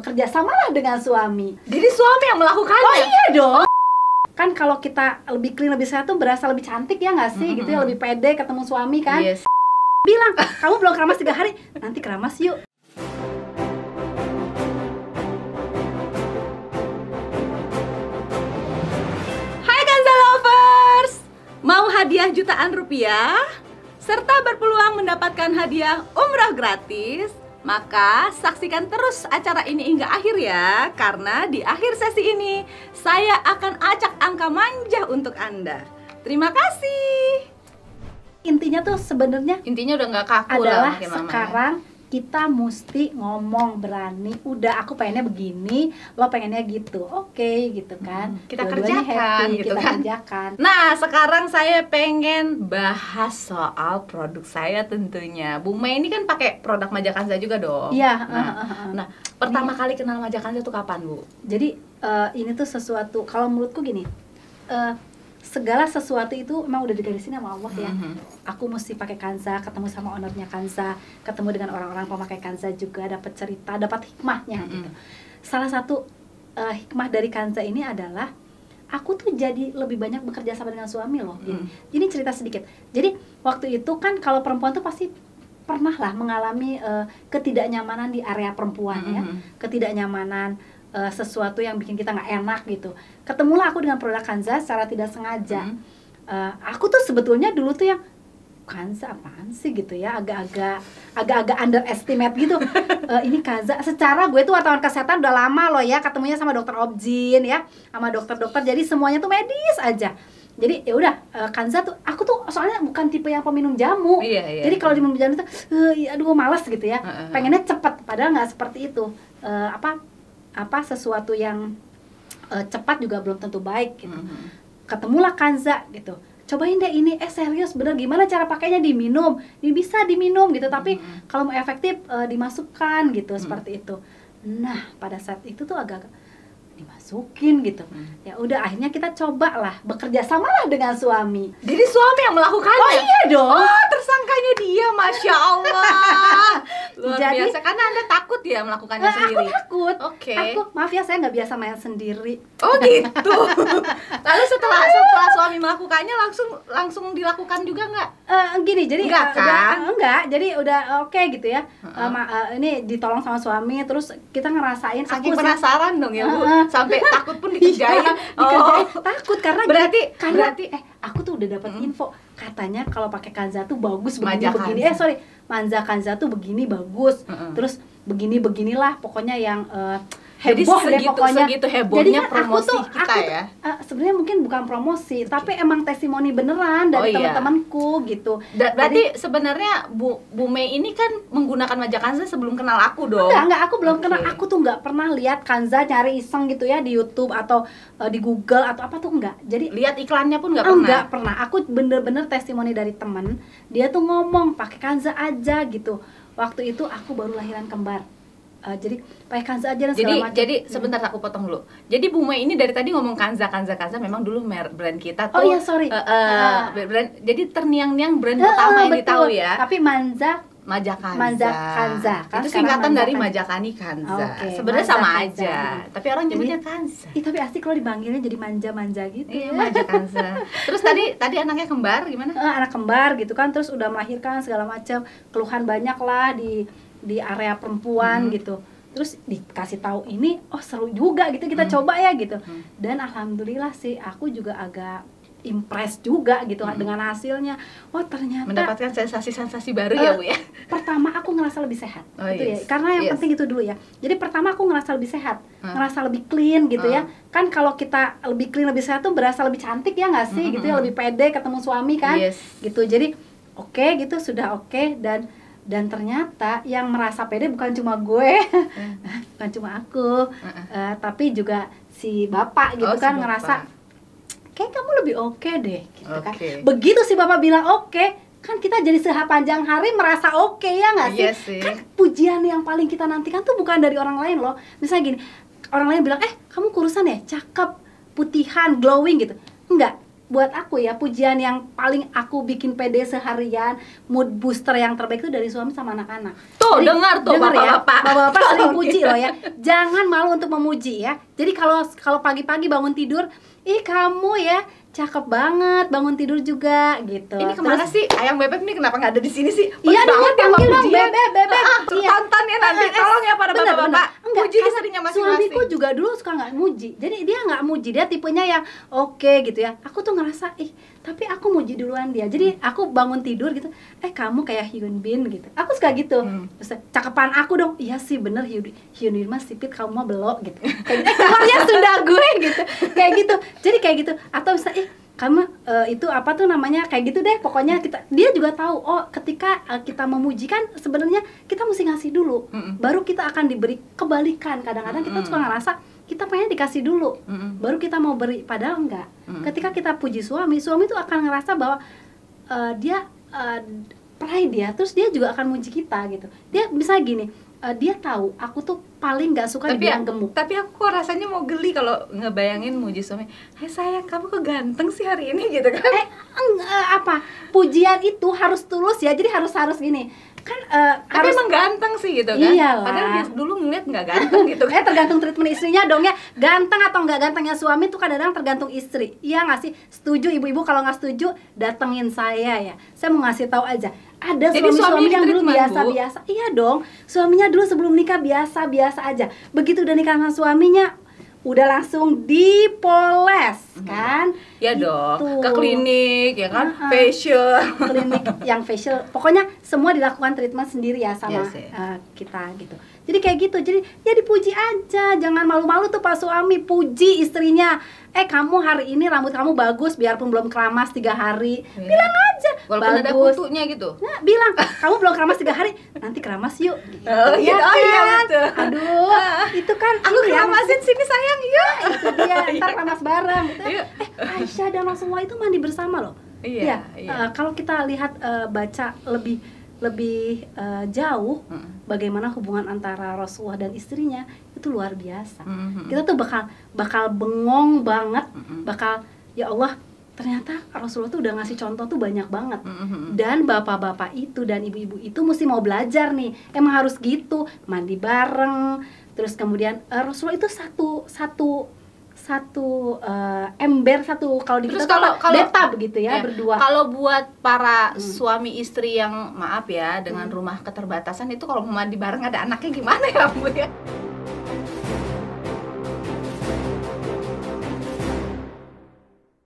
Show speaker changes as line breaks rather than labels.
bekerja samalah dengan suami.
Jadi suami yang melakukannya?
Oh iya dong. Kan kalau kita lebih clean, lebih sehat tuh berasa lebih cantik ya nggak sih? Gitu ya, lebih pede ketemu suami kan.
Yes.
Bilang, kamu belum keramas 3 hari, nanti keramas yuk.
Hai Kanza Lovers, mau hadiah jutaan rupiah serta berpeluang mendapatkan hadiah umrah gratis? Maka saksikan terus acara ini hingga akhir ya, karena di akhir sesi ini saya akan acak angka manja untuk Anda. Terima kasih.
Intinya tuh sebenarnya
Intinya udah nggak kaku
adalah
lah
sekarang kita mesti ngomong berani. Udah, aku pengennya begini, lo pengennya gitu. Oke, gitu kan.
Kita
Dua-duanya
kerjakan
happy,
gitu
kita
kan.
kerjakan.
Nah, sekarang saya pengen bahas soal produk saya tentunya. Bu Mei ini kan pakai produk Majakanza juga dong.
Iya.
Nah, pertama kali kenal Majakanza tuh kapan, Bu?
Jadi ini tuh sesuatu, kalau menurutku gini, segala sesuatu itu emang udah digarisin sama Allah ya. Aku mesti pakai Kanza, ketemu sama ownernya Kanza, ketemu dengan orang-orang pemakai Kanza juga, dapat cerita, dapat hikmahnya gitu. Salah satu hikmah dari Kanza ini adalah aku tuh jadi lebih banyak bekerja sama dengan suami loh. Ini cerita sedikit. Jadi waktu itu kan kalau perempuan tuh pasti pernah lah mengalami ketidaknyamanan di area perempuan ya, ketidaknyamanan, sesuatu yang bikin kita nggak enak gitu. Ketemulah aku dengan produk Kanza secara tidak sengaja. Aku tuh sebetulnya dulu tuh yang Kanza apaan sih gitu ya, agak-agak underestimate gitu. Ini Kanza, secara gue tuh wartawan kesehatan udah lama loh ya, ketemunya sama dokter Objin ya, sama dokter-dokter, jadi semuanya tuh medis aja. Jadi ya udah, Kanza tuh, aku tuh soalnya bukan tipe yang peminum jamu. Jadi kalau diminum jamu tuh, aduh malas gitu ya. Pengennya cepet, padahal nggak seperti itu. Sesuatu yang cepat juga belum tentu baik gitu. Ketemulah Kanza gitu. Cobain deh ini, serius bener, gimana cara pakainya? Diminum, bisa diminum gitu, tapi kalau mau efektif dimasukkan gitu, seperti itu. Nah, pada saat itu tuh agak-agak dimasukin gitu. Ya udah, akhirnya kita cobalah bekerja samalah dengan suami.
Jadi suami yang melakukannya?
Oh iya dong.
Oh, tersangkanya dia, Masya Allah. Luar
Jadi,
biasa, karena Anda takut ya melakukannya sendiri?
Aku takut.
Oke.
Aku, maaf ya, saya nggak biasa main sendiri.
Oh gitu. Lalu setelah suami melakukannya langsung dilakukan juga nggak?
Gini, jadi
Enggak kan?
enggak, jadi udah oke gitu ya. Ini ditolong sama suami, terus kita ngerasain.
Saking
aku
penasaran dong ya Bu, sampai takut pun dikerjain.
dikerjain. Takut karena
berarti
aku tuh udah dapat info, katanya kalau pakai Kanza tuh bagus begini
Maja
begini.
Kanza.
Manja Kanza tuh begini bagus. Terus beginilah pokoknya yang
jadi
heboh deh pokoknya.
segitu hebohnya
Jadi kan
promosi kita ya.
Sebenarnya mungkin bukan promosi, tapi emang testimoni beneran dari teman-temanku gitu.
Berarti sebenarnya Bu Mei ini kan menggunakan Majakanza sebelum kenal aku dong.
Enggak, aku belum kenal. Aku tuh nggak pernah lihat Kanza, nyari iseng gitu ya di YouTube atau di Google atau apa tuh enggak. Jadi
lihat iklannya pun nggak pernah.
Enggak pernah. Aku bener-bener testimoni dari teman. Dia tuh ngomong pakai Kanza aja gitu. Waktu itu aku baru lahiran kembar. Jadi pakai Kanza aja dan segala macam.
Jadi sebentar aku potong dulu. Jadi Bu Mei ini dari tadi ngomong Kanza memang dulu brand kita tuh.
Oh iya, sorry.
Brand, jadi terniang-niang brand pertama yang ditahu ya.
Tapi
Majakanza.
Kan
itu singkatan dari Majakani Kanza. Sebenarnya sama aja. Tapi orang nyebutnya Kanza.
Tapi asik kalau dipanggilnya jadi manja-manja gitu.
Iya, Majakanza. Terus tadi anaknya kembar gimana?
Anak kembar gitu kan, terus udah melahirkan segala macam, keluhan banyak lah di area perempuan gitu. Terus dikasih tahu ini, seru juga gitu, kita coba ya gitu. Dan alhamdulillah sih aku juga agak impress juga gitu dengan hasilnya. Ternyata
mendapatkan sensasi-sensasi baru ya Bu ya.
Pertama aku ngerasa lebih sehat gitu ya. Karena yang penting itu dulu ya. Jadi pertama aku ngerasa lebih sehat, ngerasa lebih clean gitu ya. Kan kalau kita lebih clean, lebih sehat tuh berasa lebih cantik ya nggak sih gitu ya, lebih pede ketemu suami kan. Gitu. Jadi oke gitu, sudah oke. Dan ternyata yang merasa pede bukan cuma gue, bukan cuma aku, tapi juga si bapak gitu kan, ngerasa kayak kamu lebih oke deh gitu kan. Begitu si bapak bilang oke, kan kita jadi sepanjang hari merasa oke ya nggak sih? Kan pujian yang paling kita nantikan tuh bukan dari orang lain loh. Misalnya gini, orang lain bilang kamu kurusan ya, cakep, putihan, glowing gitu. Enggak, buat aku ya, pujian yang paling aku bikin pede seharian, mood booster yang terbaik itu dari suami sama anak-anak.
Tuh,
Jadi,
dengar tuh
ya,
bapak-bapak.
bapak-bapak sering puji loh ya. Jangan malu untuk memuji ya. Jadi kalau pagi-pagi bangun tidur, ih kamu ya cakep banget, bangun tidur juga gitu.
Ini kemana sih ayang bebek nih, kenapa nggak ada di sini sih?
Iya dong,
banget ya
panggil dong
pujian.
bebek. Iya.
Tonton ya nanti, tolong ya para
Bener,
bapak-bapak.
Enggak,
Puji
karena
istrinya masing-masing.
suamiku juga dulu suka nggak muji. Jadi dia nggak muji, dia tipenya yang oke gitu ya. Aku tuh ngerasa, tapi aku muji duluan dia. Jadi aku bangun tidur gitu, kamu kayak Hyun Bin gitu. Aku suka gitu. Terus cakepan aku dong. Iya sih bener, Hyun Bin mah sipit, kamu mah belok gitu. Kayak gitu. Keluarnya Sunda gue gitu. Kayak gitu. Jadi kayak gitu. Atau bisa kamu itu apa tuh namanya, kayak gitu deh. Pokoknya dia juga tahu, ketika kita memuji kan sebenarnya kita mesti ngasih dulu, baru kita akan diberi. Kebalikan, kadang-kadang kita suka ngerasa kita pengen dikasih dulu, baru kita mau beri, padahal enggak. Ketika kita puji suami tuh akan ngerasa bahwa dia pride dia, terus dia juga akan muji kita gitu. Dia misalnya gini, dia tahu aku tuh paling nggak suka dibilang gemuk.
Tapi aku rasanya mau geli kalau ngebayangin muji suami. Hai sayang, kamu kok ganteng sih hari ini gitu kan?
Apa? Pujian itu harus tulus ya. Jadi harus gini. Kan
tapi emang ganteng sih gitu kan?
Iyalah.
Padahal dia dulu ngeliat nggak ganteng gitu kan?
Tergantung treatment istrinya dong ya. Ganteng atau nggak gantengnya suami tuh kadang-kadang tergantung istri. Iya nggak sih? Setuju ibu-ibu? Kalau nggak setuju, datengin saya ya. Saya mau ngasih tahu aja. Ada suami-suami yang dulu biasa-biasa. Iya dong. Suaminya dulu sebelum nikah biasa-biasa aja. Begitu udah nikah sama suaminya, udah langsung dipoles kan?
Ya dong, ke klinik ya kan, facial.
Klinik yang facial, pokoknya semua dilakukan treatment sendiri ya sama kita gitu. Jadi kayak gitu, jadi ya dipuji aja, jangan malu-malu tuh Pak suami, puji istrinya. Kamu hari ini rambut kamu bagus, biarpun belum keramas 3 hari, bilang aja
walaupun
bagus.
Ada kutunya gitu.
Nah, bilang, kamu belum keramas 3 hari, nanti keramas yuk gitu.
Iya kan?
Betul. Aduh, itu kan
aku keramasin sini sayang, yuk.
Itu dia, ntar keramas bareng gitu. Aisyah dan Rasulullah itu mandi bersama loh.
Iya.
Kalau kita lihat baca lebih jauh, bagaimana hubungan antara Rasulullah dan istrinya itu luar biasa. Kita tuh bakal bengong banget, bakal ya Allah, ternyata Rasulullah tuh udah ngasih contoh tuh banyak banget. Dan bapak-bapak itu dan ibu-ibu itu mesti mau belajar nih. Emang harus gitu, mandi bareng. Terus kemudian Rasulullah itu satu ember, satu kalau di kita kalau bathtub gitu ya, berdua.
Kalau buat para suami istri yang maaf ya dengan rumah keterbatasan itu, kalau mau mandi bareng ada anaknya gimana ya Bu ya?